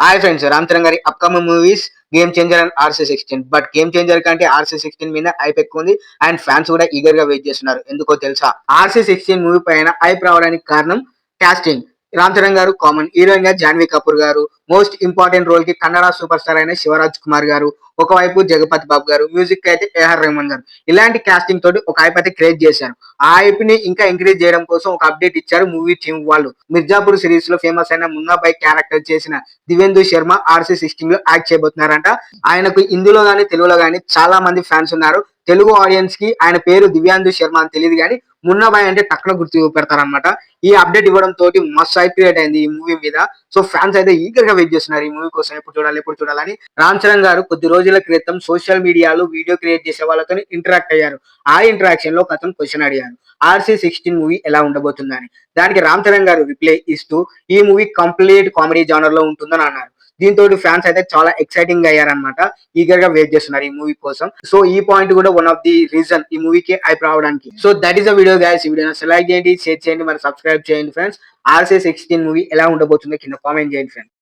Hi friends, Ram Charan గారి upcoming movies game changer and RC16. But game changer కంటే RC16 మీద hype ఎక్కువ ఉంది అండ్ ఫ్యాన్స్ కూడా ఈగర్ గా వెయిట్ చేస్తున్నారు. ఎందుకో తెలుసా? RC16 మూవీ పైన హైప్ రావడానికి కారణం కాస్టింగ్. రామ్ చరణ్ గారు కామన్ హీరోయిన్ గా జాన్వీ కపూర్ గారు, మోస్ట్ ఇంపార్టెంట్ రోల్ కి కన్నడ సూపర్ స్టార్ అయిన శివరాజ్ కుమార్ గారు, ఒకవైపు జగపతి బాబు గారు, మ్యూజిక్ అయితే ఏఆర్ రెహమాన్ గారు. ఇలాంటి కాస్టింగ్ తోటి ఒక హైప్ అయితే క్రియేట్ చేశారు. ఆ హైప్ ని ఇంకా ఎంకరేజ్ చేయడం కోసం ఒక అప్డేట్ ఇచ్చారు మూవీ టీమ్ వాళ్ళు. మిర్జాపూర్ సిరీస్ లో ఫేమస్ అయిన మున్నాబాయ్ క్యారెక్టర్ చేసిన దివేందు శర్మ RC16 లో యాక్ట్ చేయబోతున్నారంట. ఆయనకు ఇందులో గానీ తెలుగులో గానీ చాలా మంది ఫ్యాన్స్ ఉన్నారు. తెలుగు ఆడియన్స్ కి ఆయన పేరు దివ్యాందు శర్మ అని తెలియదు కానీ మున్నాబాయ్ అంటే టక్కున గుర్తు పెడతారనమాట. ఈ అప్డేట్ ఇవ్వడం తోటి మస్తు హైప్ క్రియేట్ అయింది ఈ మూవీ మీద. సో ఫ్యాన్స్ అయితే ఈగర్ గా వెయిట్ చేస్తున్నారు ఈ మూవీ కోసం, ఎప్పుడు చూడాలని. రామ్ చరణ్ గారు కొద్ది రోజుల క్రితం సోషల్ మీడియాలో వీడియో క్రియేట్ చేసే వాళ్ళతో ఇంటరాక్ట్ అయ్యారు. ఆ ఇంటరాక్షన్ లో ఒక అతను క్వశ్చన్ అడిగారు, RC16 మూవీ ఎలా ఉండబోతుందని. దానికి రామ్ చరణ్ గారు రిప్లై ఇస్తూ ఈ మూవీ కంప్లీట్ కామెడీ జానర్ లో ఉంటుందని అన్నారు. దీంతో ఫ్యాన్స్ అయితే చాలా ఎక్సైటింగ్ అయ్యారనమాట. ఈగర్ గా వెయిట్ చేస్తున్నారు ఈ మూవీ కోసం. సో ఈ పాయింట్ కూడా వన్ ఆఫ్ ది రీజన్ ఈ మూవీకి హైప్ రావడానికి. So that is the video guys. ఈ వీడియో లైక్ చేయండి, షేర్ చేయండి, మరి సబ్స్క్రైబ్ చేయండి ఫ్రెండ్స్. RC16 మూవీ ఎలా ఉండబోతుందో కింద కామెంట్ చేయండి ఫ్రెండ్స్.